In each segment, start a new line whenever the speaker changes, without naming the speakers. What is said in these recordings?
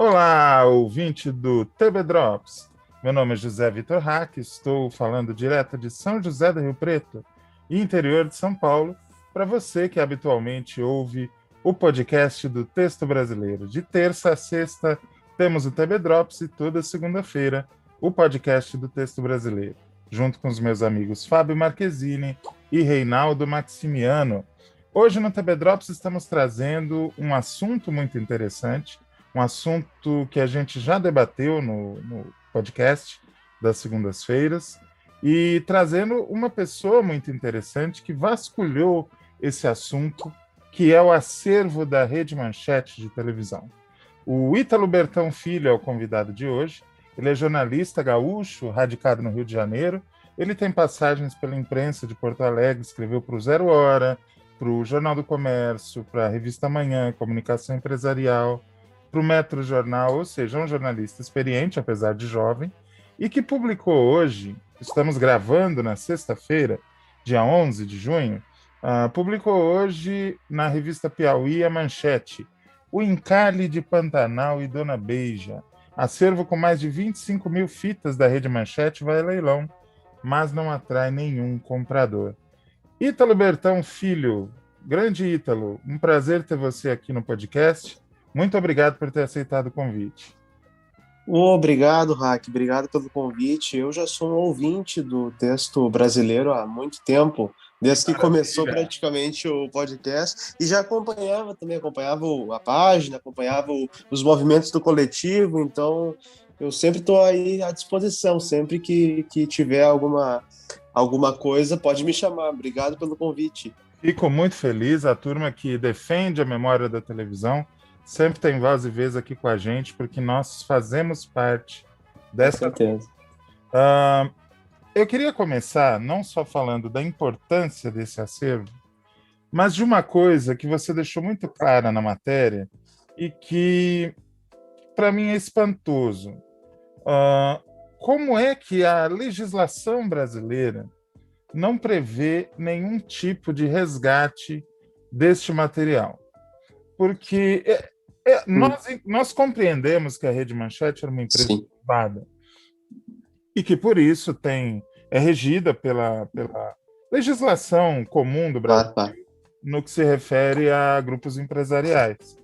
Olá, ouvinte do TB Drops. Meu nome é José Vitor Hack, estou falando direto de São José do Rio Preto, interior de São Paulo, para você que habitualmente ouve o podcast do Texto Brasileiro. De terça a sexta temos o TB Drops e toda segunda-feira o podcast do Texto Brasileiro, junto com os meus amigos Fábio Marquezine e Reinaldo Maximiano. Hoje no TB Drops estamos trazendo um assunto muito interessante, um assunto que a gente já debateu no podcast das segundas-feiras, e trazendo uma pessoa muito interessante que vasculhou esse assunto, que é o acervo da Rede Manchete de televisão. O Ítalo Bertão Filho é o convidado de hoje. Ele é jornalista gaúcho, radicado no Rio de Janeiro. Ele tem passagens pela imprensa de Porto Alegre, escreveu para o Zero Hora, para o Jornal do Comércio, para a Revista Manhã, Comunicação Empresarial, para o Metro Jornal, ou seja, um jornalista experiente, apesar de jovem, e que publicou hoje, estamos gravando na sexta-feira, dia 11 de junho, publicou hoje na revista Piauí a manchete: O Encalhe de Pantanal e Dona Beija. Acervo com mais de 25 mil fitas da Rede Manchete vai a leilão, mas não atrai nenhum comprador. Ítalo Bertão Filho, grande Ítalo, um prazer ter você aqui no podcast. Muito obrigado por ter aceitado o convite.
Obrigado, Hack. Obrigado pelo convite. Eu já sou um ouvinte do Texto Brasileiro há muito tempo, desde que começou praticamente o podcast, e já acompanhava a página, acompanhava os movimentos do coletivo, então eu sempre estou aí à disposição, sempre que tiver alguma coisa, pode me chamar. Obrigado pelo convite.
Fico muito feliz, a turma que defende a memória da televisão sempre tem voz e vez aqui com a gente, porque nós fazemos parte dessa.
Com certeza.
Eu queria começar não só falando da importância desse acervo, mas de uma coisa que você deixou muito clara na matéria e que, para mim, é espantoso. Como é que a legislação brasileira não prevê nenhum tipo de resgate deste material? Porque nós compreendemos que a Rede Manchete era uma empresa privada e que, por isso, é regida pela legislação comum do Brasil, no que se refere a grupos empresariais.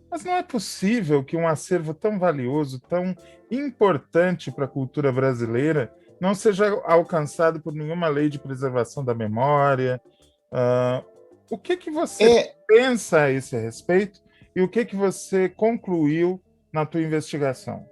Mas não é possível que um acervo tão valioso, tão importante para a cultura brasileira, não seja alcançado por nenhuma lei de preservação da memória. O que você pensa a esse respeito e o que você concluiu na tua investigação?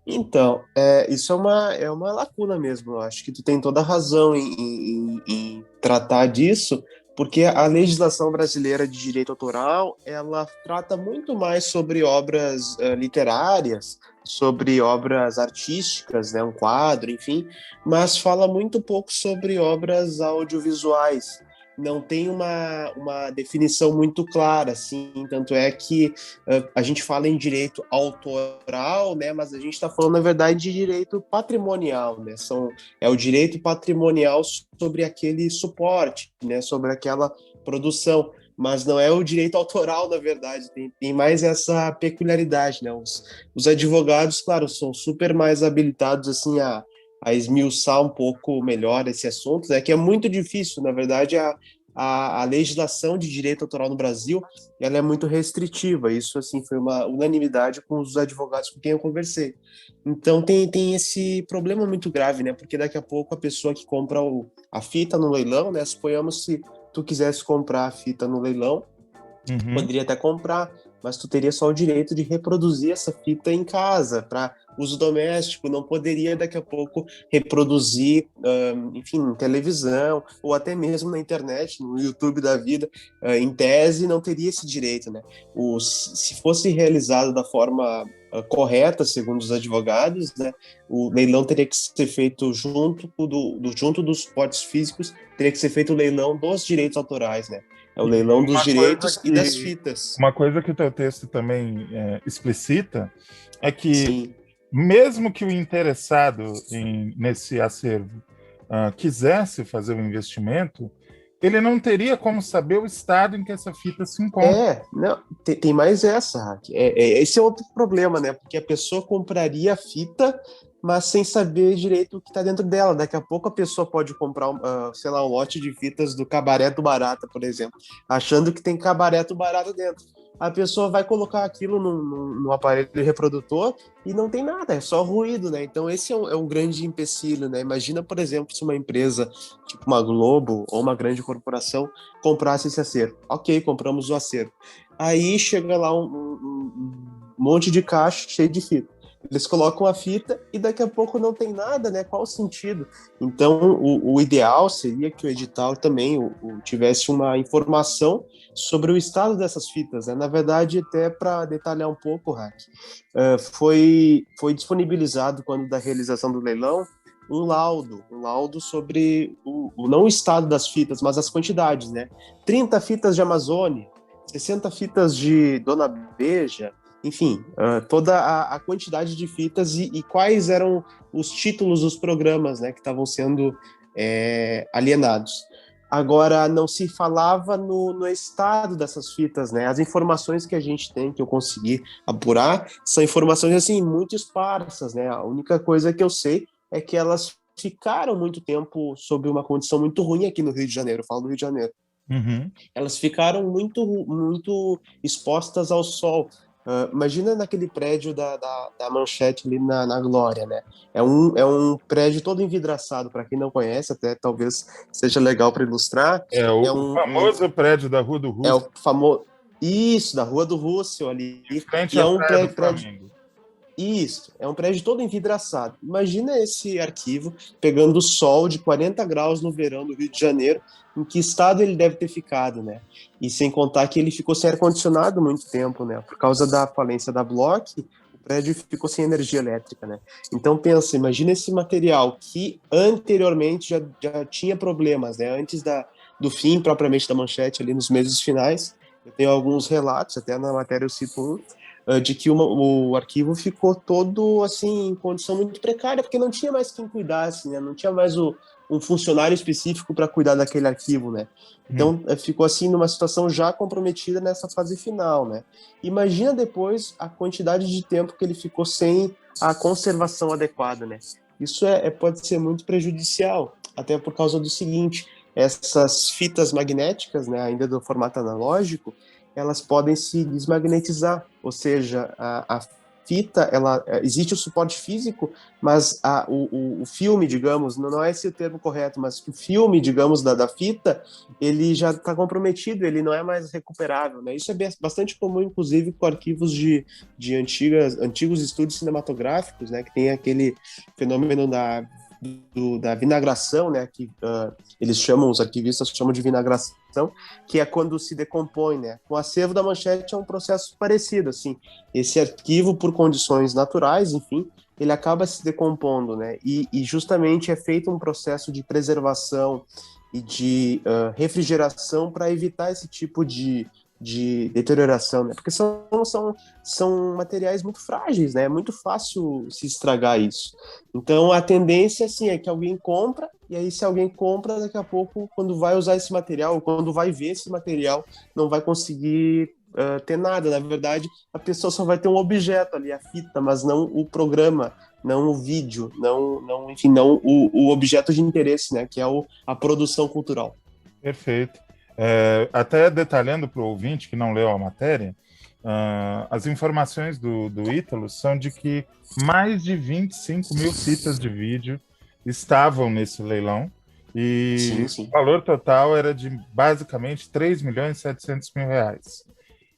Então, isso é uma lacuna mesmo. Eu acho que tu tem toda a razão em tratar disso, porque a legislação brasileira de direito autoral, ela trata muito mais sobre obras literárias, sobre obras artísticas, né, um quadro, enfim, mas fala muito pouco sobre obras audiovisuais. Não tem uma definição muito clara, assim, tanto é que a gente fala em direito autoral, né, mas a gente está falando, na verdade, de direito patrimonial, né, é o direito patrimonial sobre aquele suporte, né, sobre aquela produção, mas não é o direito autoral, na verdade, tem mais essa peculiaridade, né, os advogados, claro, são super mais habilitados, assim, a esmiuçar um pouco melhor esse assunto, né, que é muito difícil, na verdade, a legislação de direito autoral no Brasil, ela é muito restritiva, isso, assim, foi uma unanimidade com os advogados com quem eu conversei. Então, tem esse problema muito grave, né, porque daqui a pouco a pessoa que compra a fita no leilão, né, suponhamos se tu quisesse comprar a fita no leilão, poderia até comprar, mas tu teria só o direito de reproduzir essa fita em casa, para uso doméstico, não poderia daqui a pouco reproduzir, enfim, em televisão, ou até mesmo na internet, no YouTube da vida, em tese não teria esse direito, né? Se fosse realizado da forma correta, segundo os advogados, né, o leilão teria que ser feito junto dos suportes físicos, teria que ser feito o leilão dos direitos autorais, né? É o leilão dos direitos e das fitas.
Uma coisa que o teu texto também explicita é que, mesmo que o interessado nesse acervo quisesse fazer o investimento, ele não teria como saber o estado em que essa fita se encontra.
Não, tem mais essa, Hack. Esse é outro problema, né? Porque a pessoa compraria a fita, mas sem saber direito o que está dentro dela. Daqui a pouco a pessoa pode comprar, sei lá, um lote de fitas do Cabaré do Barata, por exemplo, achando que tem Cabaré do Barata dentro. A pessoa vai colocar aquilo no aparelho reprodutor e não tem nada, é só ruído, né? Então esse é um grande empecilho, né? Imagina, por exemplo, se uma empresa, tipo uma Globo ou uma grande corporação, comprasse esse acervo. Ok, compramos o acervo. Aí chega lá um monte de caixa cheio de fita. Eles colocam a fita e daqui a pouco não tem nada, né? Qual o sentido? Então, o ideal seria que o edital também tivesse uma informação sobre o estado dessas fitas, né? Na verdade, até para detalhar um pouco, Hack, foi disponibilizado, quando da realização do leilão, um laudo sobre não o estado das fitas, mas as quantidades, né? 30 fitas de Amazônia, 60 fitas de Dona Beija, enfim, toda a quantidade de fitas e quais eram os títulos dos programas, né, que estavam sendo alienados. Agora, não se falava no estado dessas fitas, né? As informações que a gente tem, que eu consegui apurar, são informações, assim, muito esparsas, né? A única coisa que eu sei é que elas ficaram muito tempo sob uma condição muito ruim aqui no Rio de Janeiro, eu falo do Rio de Janeiro.
Uhum.
Elas ficaram muito expostas ao sol. Imagina naquele prédio da Manchete ali na Glória, né? É um prédio todo envidraçado, para quem não conhece, até talvez seja legal para ilustrar.
É o famoso prédio da Rua do
É
Russo,
o famoso. Isso, da Rua do Russell ali.
de frente
E
à
é um
Praia do
prédio.
Flamengo.
Isso, é um prédio todo envidraçado. Imagina esse arquivo pegando sol de 40 graus no verão do Rio de Janeiro, em que estado ele deve ter ficado, né? E sem contar que ele ficou sem ar-condicionado muito tempo, né? Por causa da falência da Bloch, o prédio ficou sem energia elétrica, né? Então pensa, imagina esse material que anteriormente já tinha problemas, né? Antes do fim propriamente da Manchete, ali nos meses finais. Eu tenho alguns relatos, até na matéria eu cito um, de que o arquivo ficou todo assim em condição muito precária, porque não tinha mais quem cuidasse, né? Não tinha mais um funcionário específico para cuidar daquele arquivo, né? Então ficou assim numa situação já comprometida nessa fase final, né? Imagina depois a quantidade de tempo que ele ficou sem a conservação adequada, né? Isso pode ser muito prejudicial, até por causa do seguinte: essas fitas magnéticas, né, ainda do formato analógico, elas podem se desmagnetizar, ou seja, a fita, existe o suporte físico, mas o filme, digamos, não é esse o termo correto, mas o filme, digamos, da fita, ele já está comprometido, ele não é mais recuperável, né? Isso é bastante comum, inclusive, com arquivos de antigos estúdios cinematográficos, né, que tem aquele fenômeno da vinagração, né, que eles chamam, os arquivistas chamam de vinagração, que é quando se decompõe, né? O acervo da Manchete é um processo parecido, assim. Esse arquivo, por condições naturais, enfim, ele acaba se decompondo, né? E justamente é feito um processo de preservação e de refrigeração para evitar esse tipo de deterioração, né? Porque são materiais muito frágeis, né? É muito fácil se estragar isso. Então, a tendência, assim, é que alguém compra, e aí se alguém compra, daqui a pouco, quando vai usar esse material, ou quando vai ver esse material, não vai conseguir ter nada. Na verdade, a pessoa só vai ter um objeto ali, a fita, mas não o programa, não o vídeo, enfim, não o objeto de interesse, né? Que é a produção cultural.
Perfeito. Até detalhando para o ouvinte que não leu a matéria, as informações do Ítalo são de que mais de 25 mil fitas de vídeo estavam nesse leilão e
Sim.
o valor total era de basicamente 3.700.000 reais.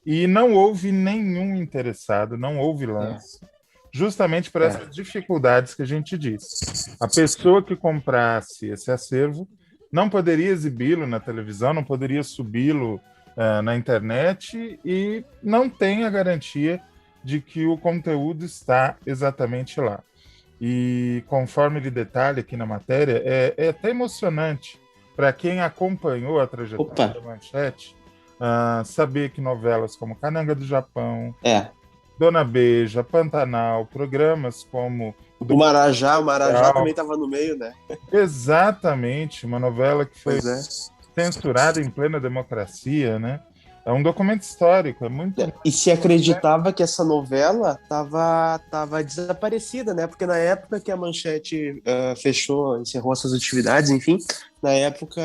E não houve nenhum interessado, não houve lance, justamente por essas dificuldades que a gente disse. A pessoa que comprasse esse acervo não poderia exibi-lo na televisão, não poderia subi-lo na internet e não tem a garantia de que o conteúdo está exatamente lá. E conforme ele detalha aqui na matéria, é até emocionante para quem acompanhou a trajetória da Manchete saber que novelas como Cananga do Japão, Dona Beija, Pantanal, programas como
o Marajá também estava no meio, né?
Exatamente, uma novela que foi censurada em plena democracia, né? É um documento histórico, é muito...
E se acreditava que essa novela tava desaparecida, né? Porque na época que a Manchete fechou, encerrou suas atividades, enfim, na época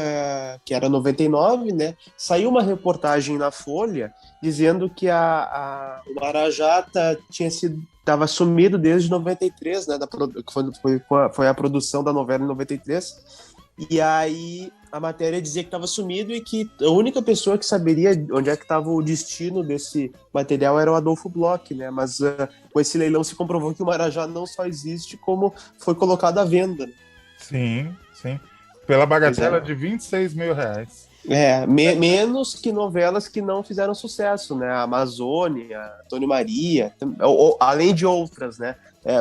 que era 99, né? Saiu uma reportagem na Folha dizendo que o Marajá estava sumido desde 93, né? Que foi a produção da novela em 93. E aí a matéria dizia que estava sumido e que a única pessoa que saberia onde é que estava o destino desse material era o Adolfo Bloch, né? Mas com esse leilão se comprovou que o Marajá não só existe, como foi colocado à venda.
Sim, sim. Pela bagatela
É.
de R$ 26.000.
Menos que novelas que não fizeram sucesso, né? A Amazônia, Antônio Maria, além de outras, né?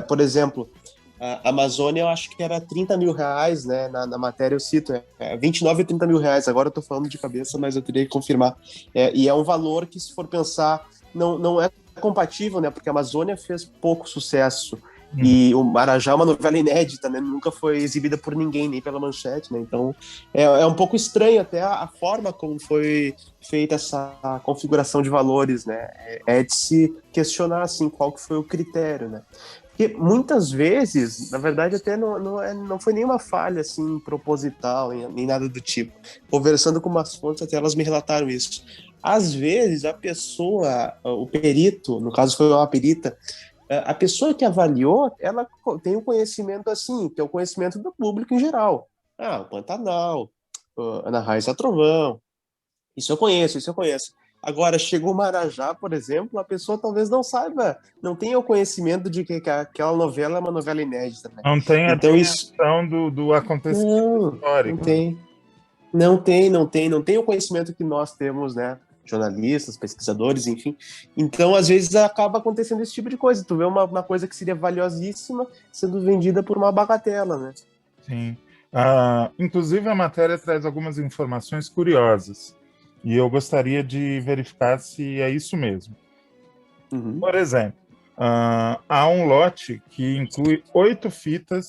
Por exemplo, a Amazônia eu acho que era R$ 30.000, né? Na matéria eu cito, 29 e R$ 30.000. Agora eu tô falando de cabeça, mas eu teria que confirmar. E é um valor que, se for pensar, não é compatível, né? Porque a Amazônia fez pouco sucesso. E o Marajá é uma novela inédita, né? Nunca foi exibida por ninguém, nem pela Manchete, né? Então é um pouco estranho até a forma como foi feita essa configuração de valores, né? É de se questionar assim qual que foi o critério, né? Porque muitas vezes, na verdade, até não foi nenhuma falha assim proposital, nem nada do tipo. Conversando com umas fontes, até elas me relataram isso. Às vezes a pessoa, o perito, no caso foi uma perita, a pessoa que avaliou, ela tem um conhecimento assim, que é o conhecimento do público em geral. Ah, o Pantanal, Ana Raiz a Trovão, isso eu conheço, isso eu conheço. Agora, chegou o Marajá, por exemplo, a pessoa talvez não saiba, não tenha o conhecimento de que aquela novela é uma novela inédita, né?
Não tem a
Então isso...
dimensão do acontecimento
Não
histórico.
tem. Não tem o conhecimento que nós temos, né? Jornalistas, pesquisadores, enfim. Então, às vezes, acaba acontecendo esse tipo de coisa. Tu vê uma coisa que seria valiosíssima sendo vendida por uma bagatela, né?
Sim. Inclusive, a matéria traz algumas informações curiosas. E eu gostaria de verificar se é isso mesmo.
Uhum.
Por exemplo, há um lote que inclui 8 fitas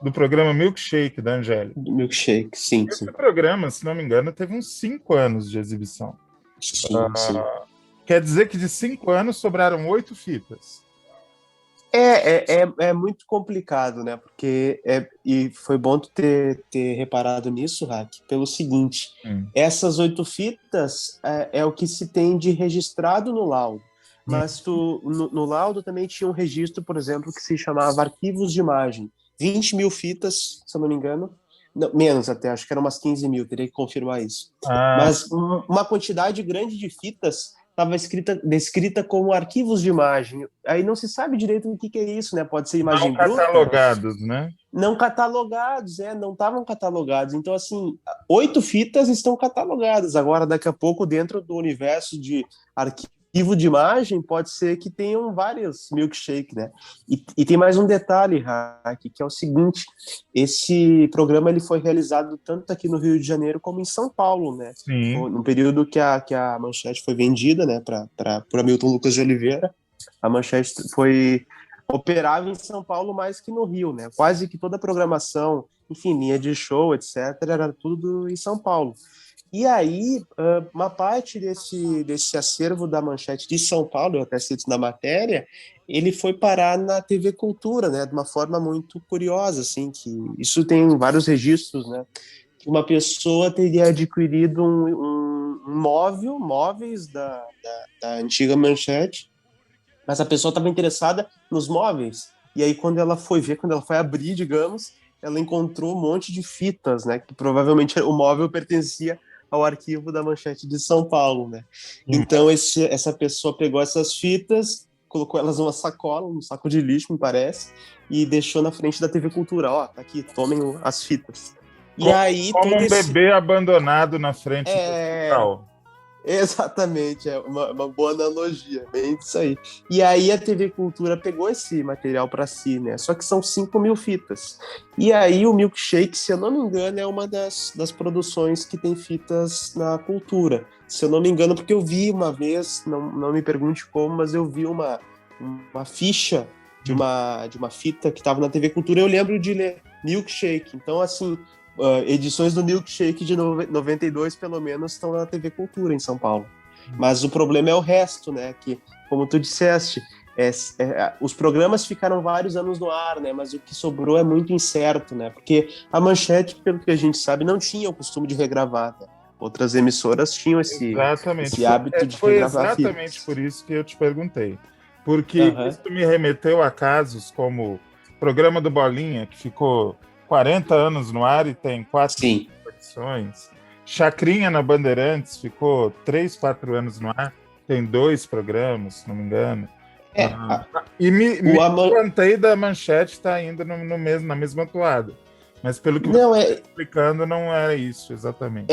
do programa Milkshake da Angélica.
Milkshake, sim,
Esse
sim.
programa, se não me engano, teve uns 5 anos de exibição.
Sim, sim.
Quer dizer que de 5 anos sobraram 8 fitas.
É muito complicado, né? Porque e foi bom tu ter reparado nisso, Hack, pelo seguinte: essas 8 fitas é o que se tem de registrado no laudo. Mas no laudo também tinha um registro, por exemplo, que se chamava arquivos de imagem. 20.000 fitas, se eu não me engano. Não, menos até, acho que eram umas 15.000, teria que confirmar isso. Mas uma quantidade grande de fitas estava descrita como arquivos de imagem. Aí não se sabe direito o que é isso, né? Pode ser
Não
imagem bruta?
catalogados, né?
Não catalogados, não estavam catalogados. Então, assim, 8 fitas estão catalogadas. Agora, daqui a pouco, dentro do universo de arquivo de imagem, pode ser que tenham vários milkshake, né? E tem mais um detalhe, Hack, que é o seguinte: esse programa ele foi realizado tanto aqui no Rio de Janeiro como em São Paulo, né?
Sim.
No período que a Manchete foi vendida, né, para Hamilton Lucas de Oliveira, a Manchete operava em São Paulo mais que no Rio, né? Quase que toda a programação, enfim, linha de show, etc., era tudo em São Paulo. E aí, uma parte desse acervo da Manchete de São Paulo, eu até cito na matéria, ele foi parar na TV Cultura, né? De uma forma muito curiosa, assim, que isso tem vários registros, né? Que uma pessoa teria adquirido móveis da antiga Manchete, mas a pessoa estava interessada nos móveis. E aí, quando ela foi abrir, digamos, ela encontrou um monte de fitas, né? Que provavelmente o móvel pertencia ao arquivo da Manchete de São Paulo, né? Então, essa pessoa pegou essas fitas, colocou elas numa sacola, num saco de lixo, me parece, e deixou na frente da TV Cultura. Ó, tá aqui, tomem as fitas. E aí,
como um bebê abandonado na frente do hospital.
Exatamente, é uma boa analogia, bem isso aí. E aí a TV Cultura pegou esse material para si, né? Só que são 5.000 fitas. E aí o Milkshake, se eu não me engano, é uma das produções que tem fitas na Cultura. Se eu não me engano, porque eu vi uma vez, não me pergunte como, mas eu vi uma ficha de uma fita que estava na TV Cultura. Eu lembro de ler Milkshake. Então, assim, edições do Milkshake de 92, pelo menos, estão na TV Cultura, em São Paulo. Mas o problema é o resto, né? Que, como tu disseste, os programas ficaram vários anos no ar, né? Mas o que sobrou é muito incerto, né? Porque a Manchete, pelo que a gente sabe, não tinha o costume de regravar, né? Outras emissoras tinham
Exatamente.
esse hábito de
Foi
regravar
exatamente
fitas.
por isso que eu te perguntei. Porque
Aham.
isso me remeteu a casos como o programa do Bolinha, que ficou 40 anos no ar e tem 4
Sim.
edições. Chacrinha na Bandeirantes ficou 3, 4 anos no ar, tem 2 programas, se não me engano.
É,
E me
o Ama...
espantei da Manchete estar ainda na mesma toada. Mas pelo que você
Não,
está explicando, não era isso exatamente.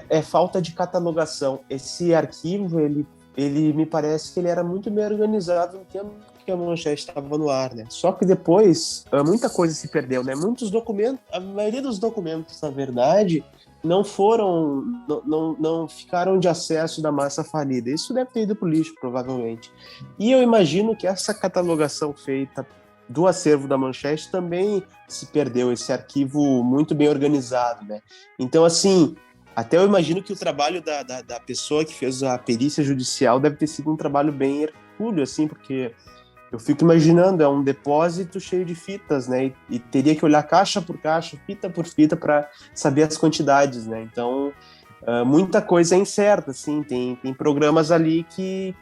é falta de catalogação. Esse arquivo, ele me parece que ele era muito bem organizado no tempo que a Manchete estava no ar, né? Só que depois, muita coisa se perdeu, né? Muitos documentos, a maioria dos documentos, na verdade, não foram, não ficaram de acesso da massa falida. Isso deve ter ido para o lixo, provavelmente. E eu imagino que essa catalogação feita do acervo da Manchete também se perdeu, esse arquivo muito bem organizado, né? Então, assim, até eu imagino que o trabalho da pessoa que fez a perícia judicial deve ter sido um trabalho bem hercúleo, assim, porque eu fico imaginando, é um depósito cheio de fitas, né? E teria que olhar caixa por caixa, fita por fita, para saber as quantidades, né? Então, muita coisa é incerta, assim. Tem programas ali que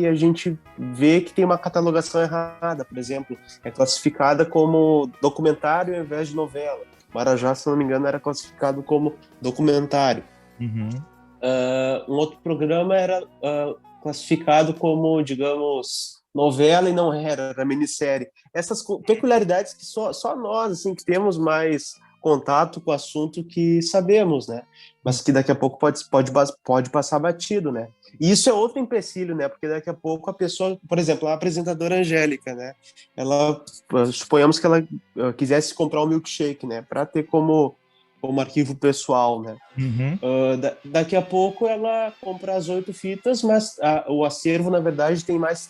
a gente vê que tem uma catalogação errada. Por exemplo, é classificada como documentário ao invés de novela. Marajá, se não me engano, era classificado como documentário.
Uhum.
Um outro programa era classificado como, digamos, novela e não era minissérie. Essas peculiaridades que só nós, assim, que temos mais contato com o assunto que sabemos, né? Mas que daqui a pouco pode passar batido, né? E isso é outro empecilho, né? Porque daqui a pouco a pessoa, por exemplo, a apresentadora Angélica, né? Ela, suponhamos que ela quisesse comprar um milkshake, né? Para ter como arquivo pessoal, né?
Uhum.
Daqui a pouco ela compra as 8 fitas, mas o acervo, na verdade, tem mais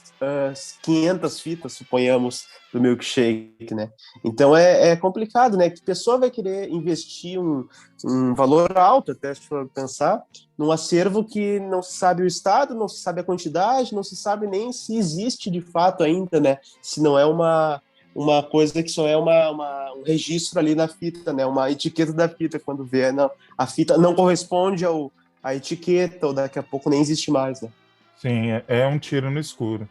500 fitas, suponhamos, do milkshake, né? Então é complicado, né? Que pessoa vai querer investir um valor alto, até se for pensar, num acervo que não se sabe o estado, não se sabe a quantidade, não se sabe nem se existe de fato ainda, né? Se não é uma coisa que só é um registro ali na fita, né? Uma etiqueta da fita, quando vê, não, a fita não corresponde à etiqueta, ou daqui a pouco nem existe mais, né?
Sim, é um tiro no escuro.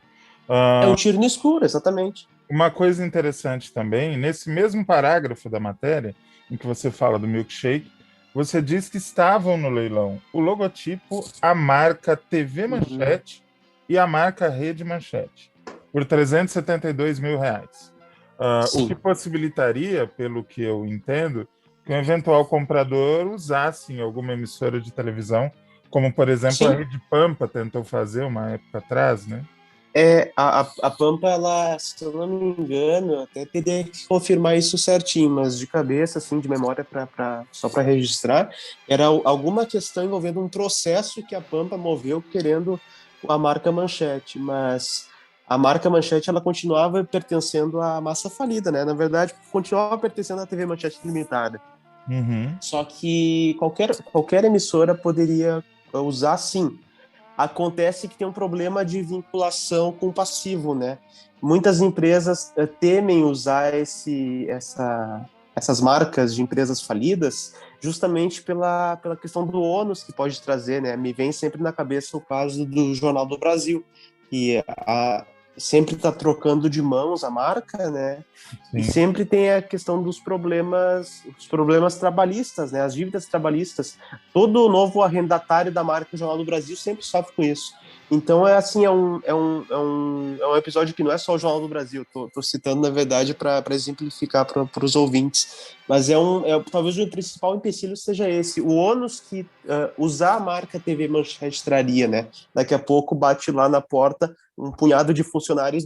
É um tiro no escuro, exatamente.
Uma coisa interessante também, nesse mesmo parágrafo da matéria, em que você fala do milkshake, você diz que estavam no leilão o logotipo, a marca TV Manchete e a marca Rede Manchete, por R$ 372 mil. O que
Sim.
possibilitaria, pelo que eu entendo, que um eventual comprador usasse em alguma emissora de televisão, como, por exemplo, a
Sim.
Rede Pampa tentou fazer uma época atrás, né?
A Pampa, ela, se eu não me engano, eu até teria que confirmar isso certinho, mas de cabeça, assim, de memória, só para registrar, era alguma questão envolvendo um processo que a Pampa moveu querendo a marca Manchete, mas a marca Manchete, ela continuava pertencendo à massa falida, né? Na verdade, continuava pertencendo à TV Manchete Limitada.
Uhum.
Só que qualquer emissora poderia usar, sim. Acontece que tem um problema de vinculação com o passivo, né? Muitas empresas temem usar essas marcas de empresas falidas justamente pela questão do ônus que pode trazer, né? Me vem sempre na cabeça o caso do Jornal do Brasil, que sempre está trocando de mãos a marca, né? E
Sim.
sempre tem a questão dos os problemas trabalhistas, né? As dívidas trabalhistas. Todo novo arrendatário da marca Jornal do Brasil sempre sofre com isso. Então, é um episódio que não é só o Jornal do Brasil. Tô citando, na verdade, para exemplificar para os ouvintes. Mas talvez o principal empecilho seja esse. O ônus que usar a marca TV Manchete traria, né? Daqui a pouco bate lá na porta um punhado de funcionários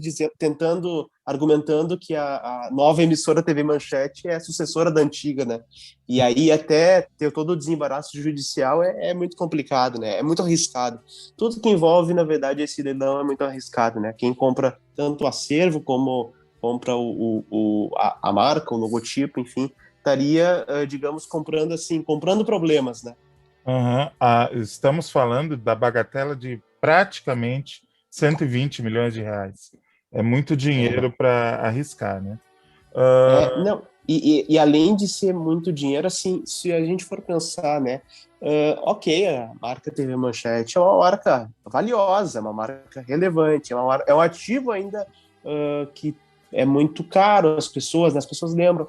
argumentando que a nova emissora TV Manchete é a sucessora da antiga, né? E aí até ter todo o desembaraço judicial é muito complicado, né? É muito arriscado. Tudo que envolve, na verdade, esse leilão é muito arriscado, né? Quem compra tanto o acervo como compra a marca, o logotipo, enfim, estaria, digamos, comprando problemas, né?
Uhum. Estamos falando da bagatela de praticamente 120 milhões de reais. É muito dinheiro para arriscar, né?
Não, e além de ser muito dinheiro, assim, se a gente for pensar, né, ok, a marca TV Manchete é uma marca valiosa, é uma marca relevante, é um ativo ainda que é muito caro as pessoas lembram.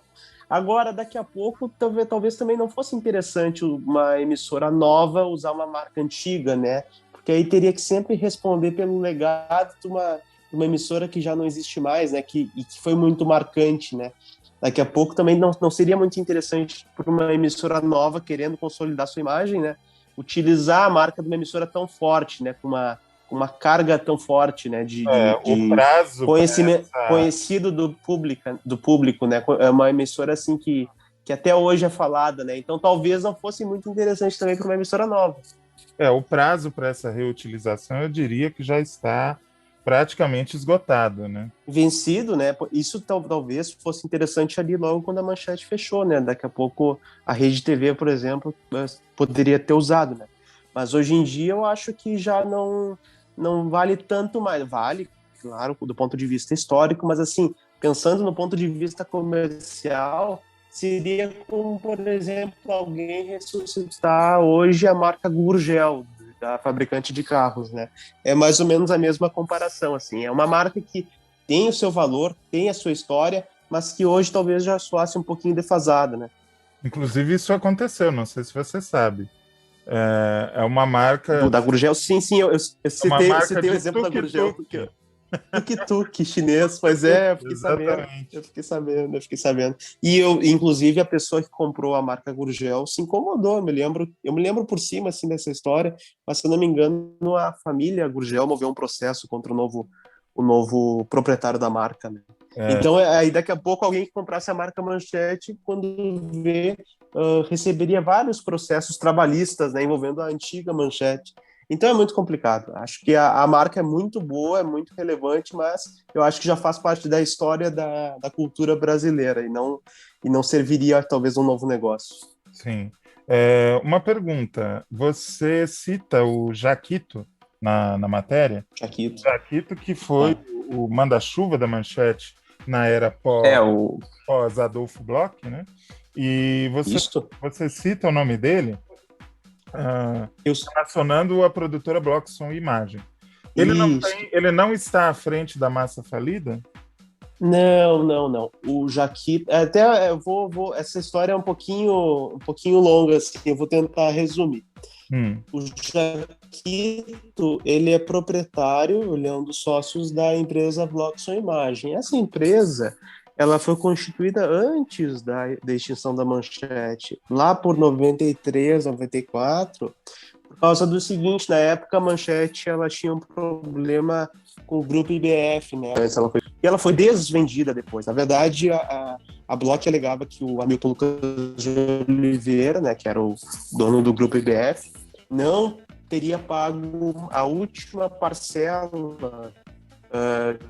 Agora, daqui a pouco, talvez também não fosse interessante uma emissora nova usar uma marca antiga, né? Porque aí teria que sempre responder pelo legado de uma emissora que já não existe mais, né? E que foi muito marcante, né? Daqui a pouco também não seria muito interessante para uma emissora nova querendo consolidar sua imagem, né? Utilizar a marca de uma emissora tão forte, né? Com uma carga tão forte, né?
O
De
prazo para
conhecimento,
essa...
conhecido do público, né? É uma emissora assim que até hoje é falada, né? Então talvez não fosse muito interessante também para uma emissora nova.
O prazo para essa reutilização, eu diria que já está praticamente esgotado, né?
Vencido, né? Isso talvez fosse interessante ali logo quando a Manchete fechou, né? Daqui a pouco a Rede TV, por exemplo, poderia ter usado, né? Mas hoje em dia eu acho que já não vale tanto mais. Vale, claro, do ponto de vista histórico, mas assim, pensando no ponto de vista comercial, seria como, por exemplo, alguém ressuscitar hoje a marca Gurgel, da fabricante de carros, né? É mais ou menos a mesma comparação, assim. É uma marca que tem o seu valor, tem a sua história, mas que hoje talvez já soasse um pouquinho defasada, né?
Inclusive, isso aconteceu, não sei se você sabe. É uma marca,
Da Gurgel, sim, sim, eu
uma marca
citei o
de
exemplo da Gurgel,
tuk-tuk.
tuk-tuk chinês, pois é,
Exatamente.
eu fiquei sabendo. E inclusive, a pessoa que comprou a marca Gurgel se incomodou, eu me lembro por cima, assim, dessa história, mas se eu não me engano, a família Gurgel moveu um processo contra o novo proprietário da marca, né?
É,
Então, aí daqui a pouco alguém que comprasse a marca Manchete, quando vê, receberia vários processos trabalhistas, né, envolvendo a antiga Manchete. Então é muito complicado. Acho que a marca é muito boa, é muito relevante, mas eu acho que já faz parte da história da cultura brasileira e não serviria talvez um novo negócio.
sim. Uma pergunta. Você cita o Jaquito na matéria?
Chaquito.
Jaquito que foi
É,
o manda-chuva da Manchete na era
o
pós Adolfo Bloch, né? E
isto.
você cita o nome dele,
Eu,
relacionando a produtora Bloch Som e Imagem.
isto.
Ele não está à frente da massa falida?
Não, não, não. O Jaquito, até essa história é um pouquinho longa, assim, eu vou tentar resumir.
Hum,
O Jaquito, ele é proprietário, ele é um dos sócios da empresa Blockson Imagem. Essa empresa, ela foi constituída antes da extinção da Manchete, lá por 93, 94, por causa do seguinte, na época a Manchete ela tinha um problema com o grupo IBF, né? E ela foi desvendida depois. Na verdade, a Block alegava que o Hamilton Lucas de Oliveira, né, que era o dono do grupo IBF, não teria pago a última parcela,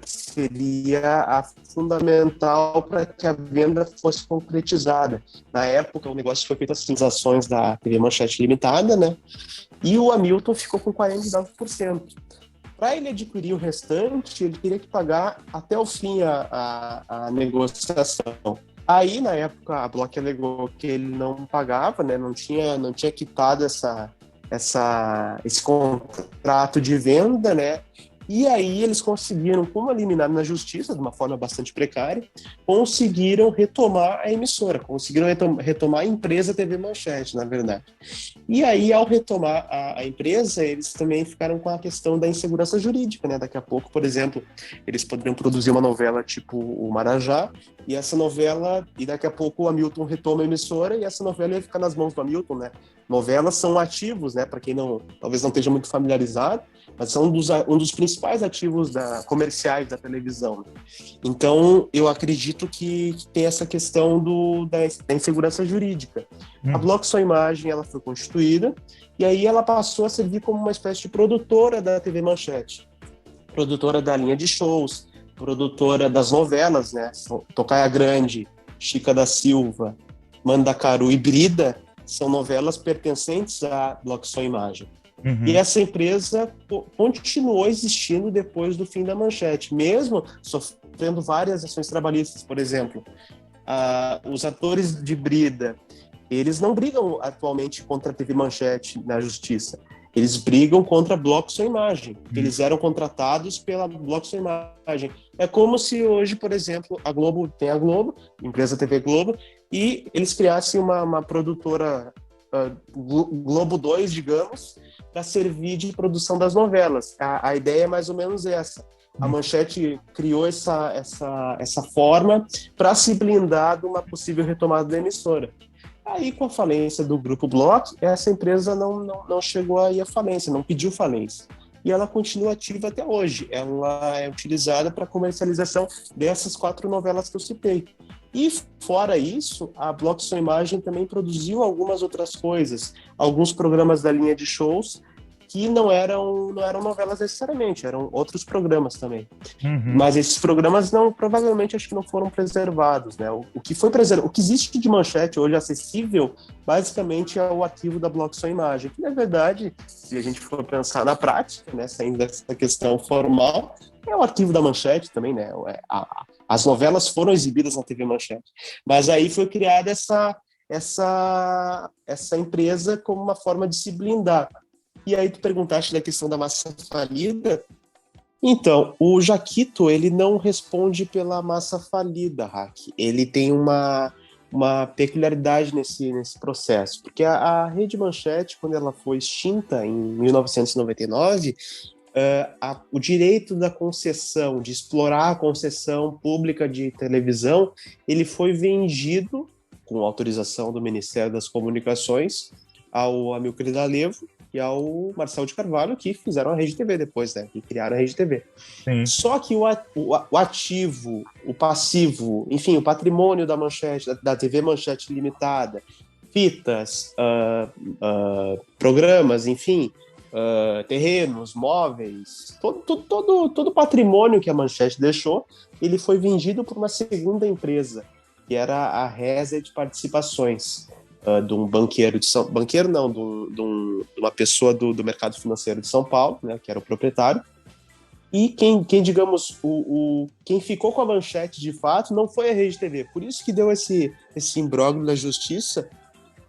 que seria a fundamental para que a venda fosse concretizada. Na época, o negócio foi feito assim, as ações da TV Manchete Limitada, né? E o Hamilton ficou com 49%. Para ele adquirir o restante, ele teria que pagar até o fim a negociação. Aí, na época, a Block alegou que ele não pagava, né? Não tinha quitado esse contrato de venda, né? E aí eles conseguiram, como eliminar na justiça, de uma forma bastante precária, conseguiram retomar a emissora, conseguiram retomar a empresa TV Manchete, na verdade. E aí, ao retomar a empresa, eles também ficaram com a questão da insegurança jurídica, né? Daqui a pouco, por exemplo, eles poderiam produzir uma novela tipo o Marajá, e daqui a pouco o Hamilton retoma a emissora, e essa novela ia ficar nas mãos do Hamilton, né? Novelas são ativos, né? Para quem talvez não esteja muito familiarizado, mas são um dos principais ativos comerciais da televisão. Então, eu acredito que tem essa questão da insegurança jurídica. A Block Sua Imagem ela foi constituída e aí ela passou a servir como uma espécie de produtora da TV Manchete, produtora da linha de shows, produtora das novelas, né? Tocaia Grande, Chica da Silva, Mandacaru e Brida são novelas pertencentes à Bloco Som Imagem.
Uhum.
E essa empresa continuou existindo depois do fim da Manchete, mesmo sofrendo várias ações trabalhistas. Por exemplo, os atores de Brida, eles não brigam atualmente contra a TV Manchete na justiça. Eles brigam contra a Bloco Som Imagem, porque eles eram contratados pela Bloco Som Imagem. É como se hoje, por exemplo, a Globo tem a Globo, empresa TV Globo, e eles criassem uma produtora Globo 2, digamos, para servir de produção das novelas. A ideia é mais ou menos essa. A Manchete criou essa forma para se blindar de uma possível retomada da emissora. Aí, com a falência do Grupo Bloco, essa empresa não chegou aí à falência, não pediu falência. E ela continua ativa até hoje. Ela é utilizada para comercialização dessas 4 novelas que eu citei. E, fora isso, a Bloco Som Imagem também produziu algumas outras coisas, alguns programas da linha de shows que não eram novelas necessariamente, eram outros programas também.
Uhum.
Mas esses programas provavelmente acho que não foram preservados, né? O que foi preservado, o que existe de Manchete hoje acessível, basicamente é o arquivo da Bloco Som Imagem, que na verdade, se a gente for pensar na prática, né, saindo dessa questão formal, é o arquivo da Manchete também, né? As novelas foram exibidas na TV Manchete, mas aí foi criada essa empresa como uma forma de se blindar. E aí tu perguntaste da questão da massa falida. Então, o Jaquito, ele não responde pela massa falida, Hack. Ele tem uma peculiaridade nesse processo, porque a Rede Manchete, quando ela foi extinta em 1999, o direito da concessão, de explorar a concessão pública de televisão, ele foi vendido, com autorização do Ministério das Comunicações, ao Amilcar D'Alevo e ao Marcelo de Carvalho, que fizeram a Rede TV depois, né? Que criaram a Rede TV.
Sim.
Só que o ativo, o passivo, enfim, o patrimônio da Manchete, da TV Manchete Limitada, fitas, programas, enfim, terrenos, móveis, todo o patrimônio que a Manchete deixou, ele foi vendido por uma segunda empresa, que era a Reset Participações, de um banqueiro de uma pessoa do mercado financeiro de São Paulo, né, que era o proprietário. E quem digamos, quem ficou com a Manchete de fato não foi a Rede TV. Por isso que deu esse imbróglio na justiça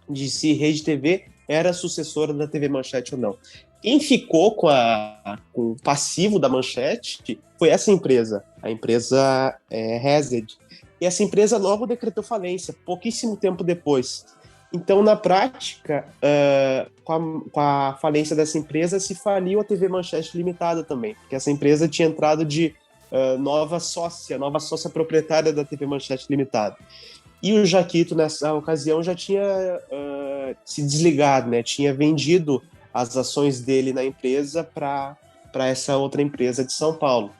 de se Rede TV era sucessora da TV Manchete ou não. Quem ficou com o passivo da Manchete foi essa empresa, a empresa Reset. E essa empresa logo decretou falência, pouquíssimo tempo depois. Então, na prática, com a falência dessa empresa, se faliu a TV Manchete Limitada também, porque essa empresa tinha entrado de nova sócia proprietária da TV Manchete Limitada. E o Jaquito, nessa ocasião, já tinha se desligado, né? Tinha vendido as ações dele na empresa para essa outra empresa de São Paulo.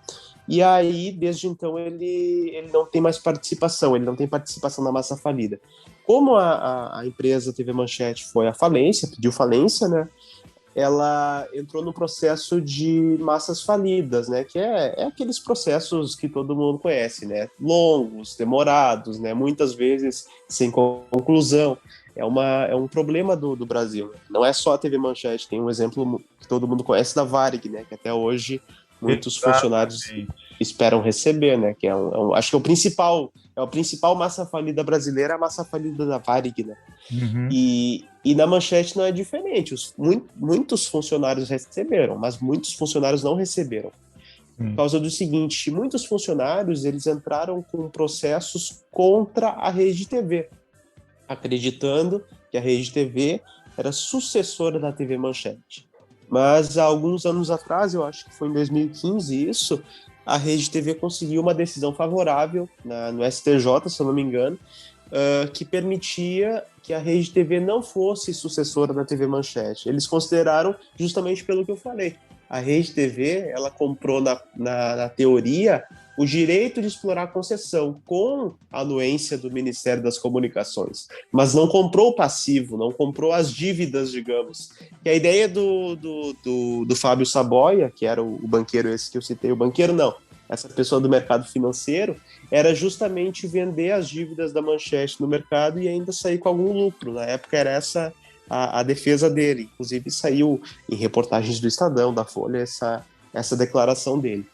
E aí, desde então, ele não tem mais participação, ele não tem participação na massa falida. Como a empresa TV Manchete foi à falência, pediu falência, né? Ela entrou no processo de massas falidas, né? Que é aqueles processos que todo mundo conhece, né? Longos, demorados, né? Muitas vezes sem conclusão. É um problema do Brasil, né? Não é só a TV Manchete, tem um exemplo que todo mundo conhece da Varig, né? Que até hoje muitos funcionários esperam receber, né? Que acho que a principal massa falida brasileira, é a massa falida da Varig, né?
Uhum.
E na Manchete não é diferente. Muitos funcionários receberam, mas muitos funcionários não receberam. Por causa do seguinte, muitos funcionários eles entraram com processos contra a Rede TV, acreditando que a Rede TV era sucessora da TV Manchete. Mas há alguns anos atrás, eu acho que foi em 2015 isso, a Rede TV conseguiu uma decisão favorável no STJ, se eu não me engano, que permitia que a Rede TV não fosse sucessora da TV Manchete. Eles consideraram justamente pelo que eu falei. A Rede TV, ela comprou na teoria o direito de explorar a concessão com a anuência do Ministério das Comunicações, mas não comprou o passivo, não comprou as dívidas, digamos. E a ideia do Fábio Saboia, que era o banqueiro esse que eu citei, o banqueiro não, essa pessoa do mercado financeiro, era justamente vender as dívidas da Manchete no mercado e ainda sair com algum lucro. Na época era essa a defesa dele. Inclusive saiu em reportagens do Estadão, da Folha, essa declaração dele.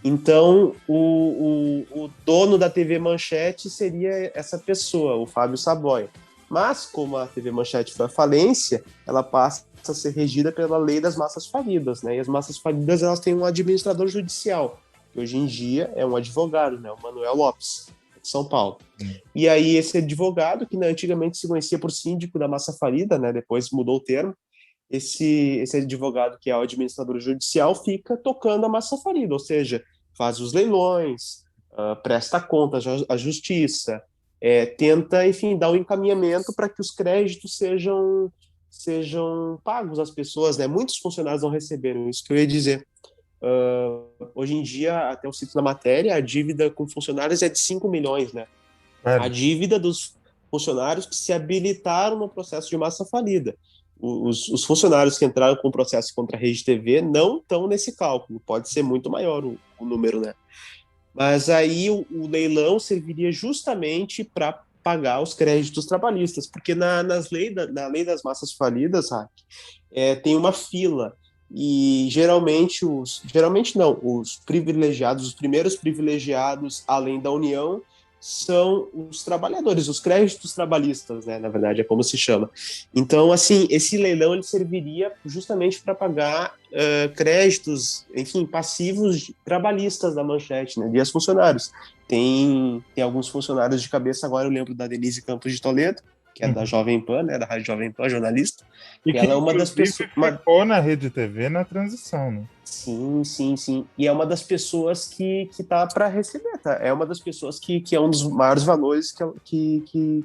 Então, o dono da TV Manchete seria essa pessoa, o Fábio Saboia. Mas, como a TV Manchete foi à falência, ela passa a ser regida pela lei das massas falidas, né? E as massas falidas, elas têm um administrador judicial, que hoje em dia é um advogado, né? O Manuel Lopes, de São Paulo. E aí esse advogado, que antigamente se conhecia por síndico da massa falida, né? Depois mudou o termo, esse advogado, que é o administrador judicial, fica tocando a massa falida, ou seja, faz os leilões, presta contas à justiça, tenta, enfim, dar um encaminhamento para que os créditos sejam pagos às pessoas, né? Muitos funcionários não receberam, isso que eu ia dizer. Hoje em dia, até eu cito na matéria, a dívida com funcionários é de 5 milhões, né? A dívida dos funcionários que se habilitaram no processo de massa falida. Os funcionários que entraram com o processo contra a Rede TV não estão nesse cálculo, pode ser muito maior o número, né? Mas aí o leilão serviria justamente para pagar os créditos trabalhistas, porque na lei das massas falidas, tem uma fila, e geralmente os privilegiados, os primeiros privilegiados, além da União, são os trabalhadores, os créditos trabalhistas, né? Na verdade, é como se chama. Então, assim, esse leilão ele serviria justamente para pagar créditos, enfim, passivos trabalhistas da Manchete, né? De funcionários. Tem alguns funcionários de cabeça, agora eu lembro da Denise Campos de Toledo, que é da Jovem Pan, né? Da Rádio Jovem Pan, jornalista.
E que
ela é uma das pessoas.
Ficou na Rede TV na transição, né?
Sim. E é uma das pessoas que tá para receber, tá? É uma das pessoas que é um dos maiores valores que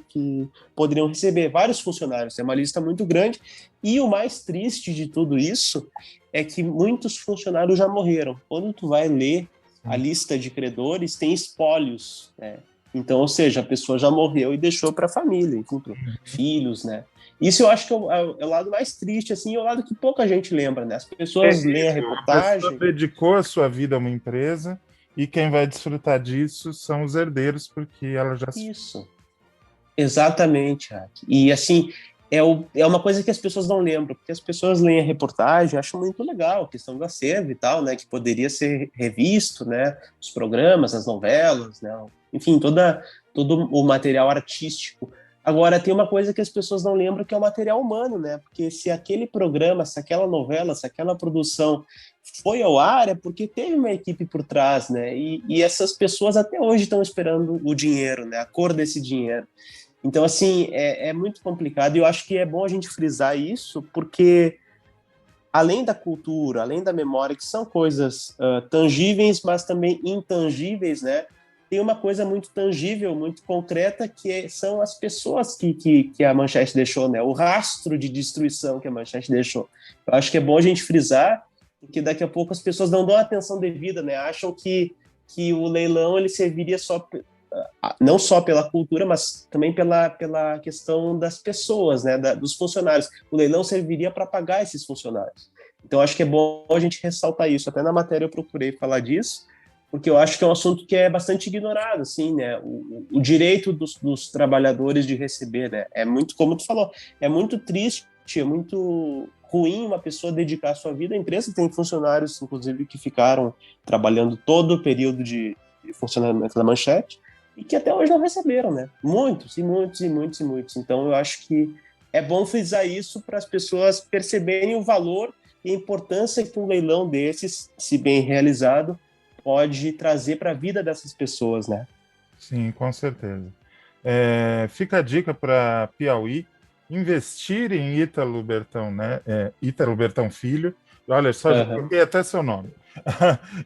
poderiam receber. Vários funcionários, é uma lista muito grande. E o mais triste de tudo isso é que muitos funcionários já morreram. Quando tu vai ler a lista de credores, tem espólios, né? Então, ou seja, a pessoa já morreu e deixou para a família, enfim, para filhos, né? Isso eu acho que é o lado mais triste, assim, é o lado que pouca gente lembra, né? As pessoas leem a reportagem...
A pessoa dedicou a sua vida a uma empresa e quem vai desfrutar disso são os herdeiros, porque ela já...
Isso. Exatamente, Hack. E, assim, é uma coisa que as pessoas não lembram, porque as pessoas leem a reportagem, acham muito legal, a questão do acervo e tal, né? Que poderia ser revisto, né? Os programas, as novelas, né? Enfim, todo o material artístico. Agora, tem uma coisa que as pessoas não lembram, que é o material humano, né? Porque se aquele programa, se aquela novela, se aquela produção foi ao ar, é porque teve uma equipe por trás, né? E essas pessoas até hoje estão esperando o dinheiro, né? A cor desse dinheiro. Então, assim, é muito complicado. E eu acho que é bom a gente frisar isso, porque além da cultura, além da memória, que são coisas tangíveis, mas também intangíveis, né? Tem uma coisa muito tangível, muito concreta, que são as pessoas que a Manchete deixou, né? O rastro de destruição que a Manchete deixou. Eu acho que é bom a gente frisar, porque daqui a pouco as pessoas não dão atenção devida, né? Acham que o leilão ele serviria não só pela cultura, mas também pela questão das pessoas, né? Dos funcionários. O leilão serviria para pagar esses funcionários. Então, acho que é bom a gente ressaltar isso. Até na matéria eu procurei falar disso, porque eu acho que é um assunto que é bastante ignorado, assim, né? O direito dos trabalhadores de receber, né? É muito, como tu falou, é muito triste, é muito ruim uma pessoa dedicar a sua vida. A empresa tem funcionários, inclusive, que ficaram trabalhando todo o período de funcionamento da Manchete e que até hoje não receberam, né? Muitos. Então, eu acho que é bom frisar isso para as pessoas perceberem o valor e a importância que um leilão desses, se bem realizado, pode trazer para a vida dessas pessoas, né?
Sim, com certeza. Fica a dica para Piauí investir em Ítalo Bertão, né? Ítalo Bertão Filho. Olha, só já coloquei até seu nome.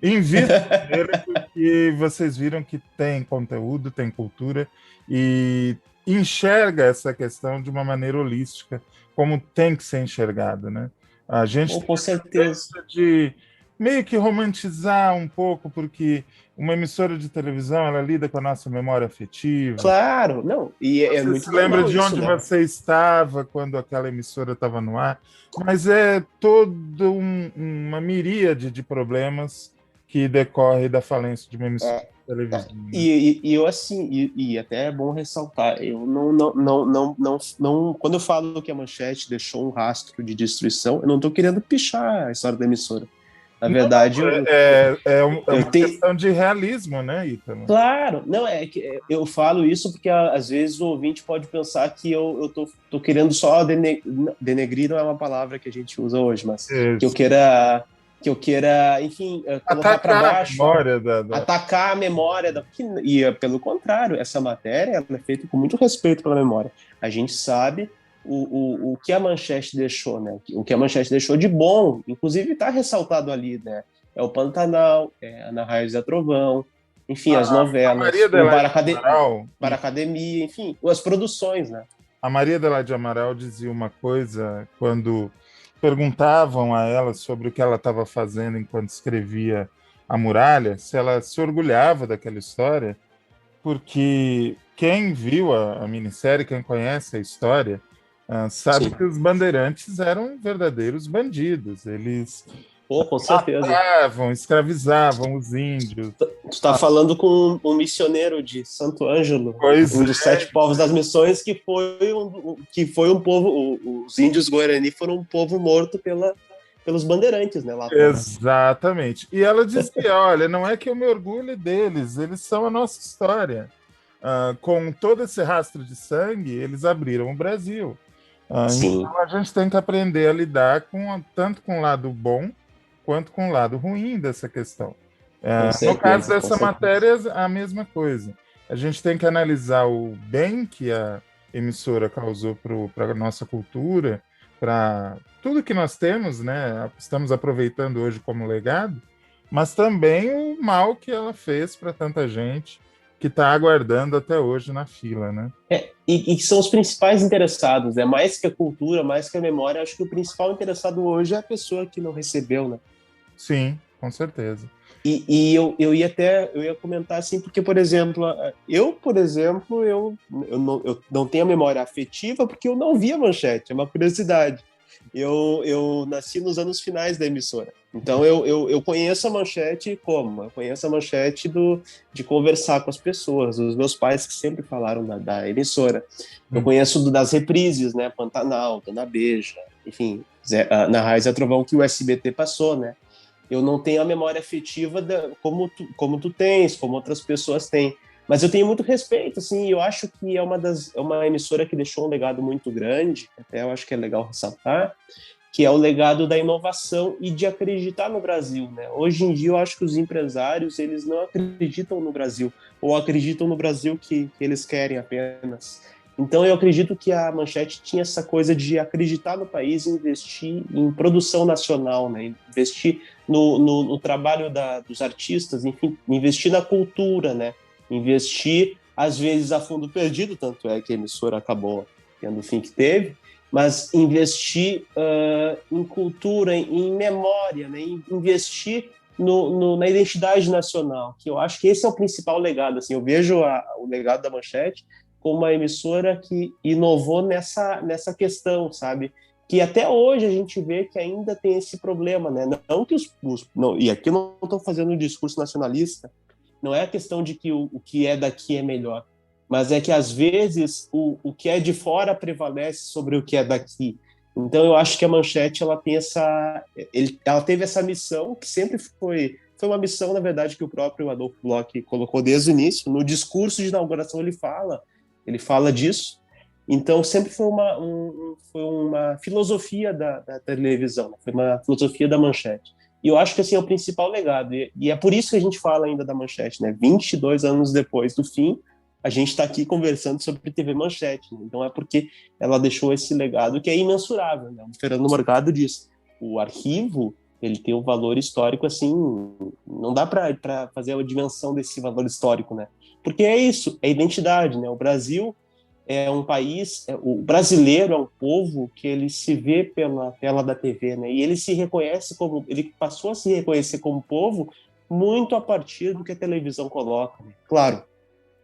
Invista nele, porque vocês viram que tem conteúdo, tem cultura e enxerga essa questão de uma maneira holística, como tem que ser enxergado, né? A gente
com certeza
de meio que romantizar um pouco, porque uma emissora de televisão, ela lida com a nossa memória afetiva.
Claro, não, e
você
muito
se lembra de onde
né?
você estava quando aquela emissora estava no ar, mas é toda uma miríade de problemas
É.
decorre da falência de uma emissora
É,
de televisão, né?
e eu assim, e até é bom ressaltar, eu não, quando eu falo que a Manchete deixou um rastro de destruição, eu não estou querendo pichar a história da emissora. Na
Não,
verdade,
é
eu
uma
tenho,
questão de realismo, né, Ítalo?
claro, não é que eu falo isso porque às vezes o ouvinte pode pensar que eu tô querendo só denegrir, não é uma palavra que a gente usa hoje, mas
Isso.
que eu queira, enfim, colocar para
Atacar a
baixo,
memória
atacar a memória e pelo contrário, essa matéria ela é feita com muito respeito pela memória. A gente sabe o que a Manchete deixou, né? O que a Manchete deixou de bom, inclusive está ressaltado ali, né? É o Pantanal, é Ana Raios e a Trovão, enfim, as
a Maria
novelas, o
Adelaide Amaral,
Bar Academia, enfim, as produções, né?
a Maria Adelaide Amaral dizia uma coisa quando perguntavam a ela sobre o que ela estava fazendo enquanto escrevia A Muralha, se ela se orgulhava daquela história, porque quem viu a minissérie, quem conhece a história, sabe
Sim.
que os bandeirantes eram verdadeiros bandidos. Eles
Pô, com certeza.
matavam, escravizavam os índios.
Tu está falando com um missioneiro de Santo Ângelo,
Pois
um dos
é,
sete povos das missões, que foi um povo, os índios Guarani foram um povo morto pelos bandeirantes, né, lá atrás.
exatamente. E ela dizia: olha, não é que eu me orgulhe deles, eles são a nossa história. Com todo esse rastro de sangue, eles abriram o Brasil.
Sim,
Então a gente tem que aprender a lidar tanto com o lado bom quanto com o lado ruim dessa questão.
com
No caso
certeza, com
dessa
certeza.
matéria, a mesma coisa. A gente tem que analisar o bem que a emissora causou para a nossa cultura, para tudo que nós temos, né? Estamos aproveitando hoje como legado, mas também o mal que ela fez para tanta gente que está aguardando até hoje na fila, né?
E são os principais interessados, né? Mais que a cultura, mais que a memória, acho que o principal interessado hoje é a pessoa que não recebeu, né?
Sim, com certeza.
Eu ia comentar assim, porque, por exemplo, eu não tenho a memória afetiva porque eu não vi a Manchete, é uma curiosidade. Eu nasci nos anos finais da emissora. Então eu conheço a Manchete como? Eu conheço a Manchete de conversar com as pessoas, os meus pais que sempre falaram da emissora. Eu conheço das reprises, né? Pantanal, Dona Beija, enfim, na Raiz e Trovão que o SBT passou, né? Eu não tenho a memória afetiva como tu tens, como outras pessoas têm. Mas eu tenho muito respeito, assim, eu acho que é uma emissora que deixou um legado muito grande, até eu acho que é legal ressaltar, que é o legado da inovação e de acreditar no Brasil, né? Hoje em dia eu acho que os empresários, eles não acreditam no Brasil, ou acreditam no Brasil que eles querem apenas. Então eu acredito que a Manchete tinha essa coisa de acreditar no país e investir em produção nacional, né? Investir no trabalho dos artistas, enfim, investir na cultura, né? Investir, às vezes, a fundo perdido, tanto é que a emissora acabou tendo o fim que teve, mas investir em cultura, em memória, né? Investir na identidade nacional, que eu acho que esse é o principal legado. Assim, eu vejo o legado da Manchete como uma emissora que inovou nessa questão, sabe? Que até hoje a gente vê que ainda tem esse problema, né? Não que não, e aqui eu não estou fazendo um discurso nacionalista, não é a questão de que o que é daqui é melhor, mas é que às vezes o que é de fora prevalece sobre o que é daqui. Então eu acho que a Manchete ela teve essa missão que sempre foi uma missão, na verdade, que o próprio Adolfo Bloch colocou desde o início. No discurso de inauguração ele fala disso. Então sempre foi uma filosofia da televisão, né? Foi uma filosofia da Manchete. E eu acho que assim, é o principal legado. E é por isso que a gente fala ainda da Manchete, né? 22 anos depois do fim, a gente está aqui conversando sobre TV Manchete. Né? Então é porque ela deixou esse legado que é imensurável. Né? O Fernando Morgado diz: o arquivo ele tem um valor histórico assim, não dá para fazer a dimensão desse valor histórico, né? Porque é isso, é identidade, né? O Brasil é um país, o brasileiro é um povo que ele se vê pela tela da TV, né? E ele se reconhece ele passou a se reconhecer como povo muito a partir do que a televisão coloca, né? Claro,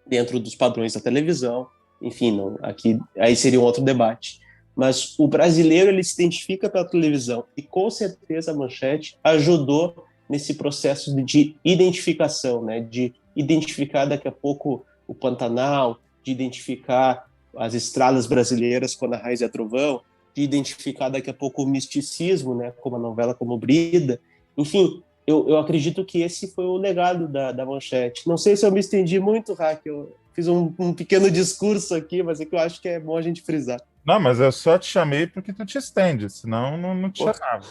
dentro dos padrões da televisão, enfim, não, aqui aí seria um outro debate. Mas o brasileiro ele se identifica pela televisão e com certeza a Manchete ajudou nesse processo de identificação, né? De identificar daqui a pouco o Pantanal, de identificar as estradas brasileiras quando a raiz é trovão, de identificar daqui a pouco o misticismo, né? Como a novela como Brida. Enfim, eu acredito que esse foi o legado da Manchete. Não sei se eu me estendi muito, Hack, eu fiz um pequeno discurso aqui, mas é que eu acho que é bom a gente frisar.
Não, mas eu só te chamei porque tu te estende, senão não te
Pô,
chamava.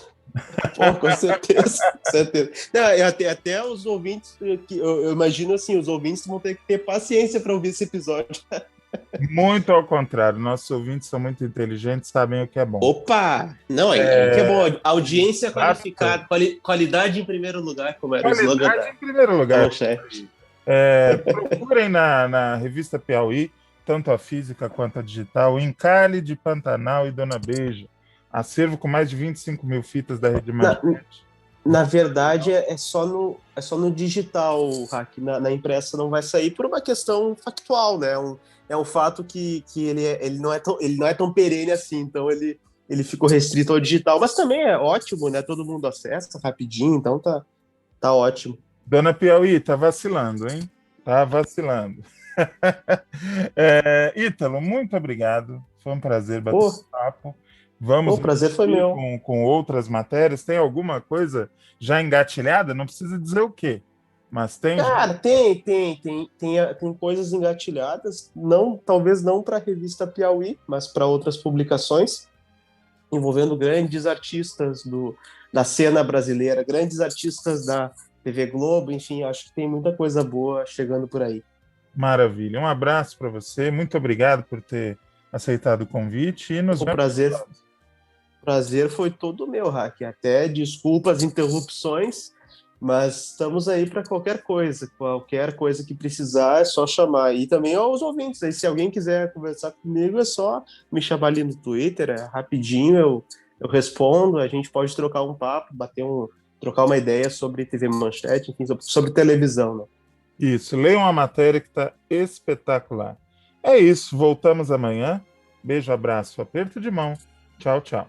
pô, com certeza, com certeza. Não, e até os ouvintes, eu imagino assim, os ouvintes vão ter que ter paciência para ouvir esse episódio.
Muito ao contrário, nossos ouvintes são muito inteligentes, sabem o que é bom.
Opa! Não, aí que é bom. Audiência
Exato.
qualificada, qualidade em primeiro lugar, como era o slogan
Qualidade em primeiro
da
lugar.
Manchete.
Procurem na revista Piauí, tanto a física quanto a digital, Encalhe de Pantanal e Dona Beija, acervo com mais de 25 mil fitas da Rede
Na,
Manchete.
na verdade, é só no digital, Hack. Na impressa não vai sair por uma questão factual, né? É um fato que ele não é tão perene assim, então ele ficou restrito ao digital, mas também é ótimo, né? Todo mundo acessa rapidinho, então tá ótimo.
Dona Piauí, tá vacilando, hein? Tá vacilando. Ítalo, muito obrigado. Foi um prazer bater
Pô,
esse papo. Vamos
o prazer foi
ir
meu.
com outras matérias. Tem alguma coisa já engatilhada? Não precisa dizer o quê, mas tem já.
Cara, tem coisas engatilhadas, não, talvez não para a revista Piauí, mas para outras publicações envolvendo grandes artistas da cena brasileira, grandes artistas da TV Globo, enfim, acho que tem muita coisa boa chegando por aí.
Maravilha. Um abraço para você. Muito obrigado por ter aceitado o convite e nos
O
vemos.
prazer foi todo meu, Hack. Até desculpa as interrupções, mas estamos aí para qualquer coisa que precisar é só chamar. E também aos ouvintes, aí, se alguém quiser conversar comigo, é só me chamar ali no Twitter, é rapidinho, eu respondo, a gente pode trocar um papo, trocar uma ideia sobre TV Manchete, enfim, sobre televisão, né?
Isso, leiam a matéria que está espetacular. É isso, voltamos amanhã. Beijo, abraço, aperto de mão. Tchau, tchau.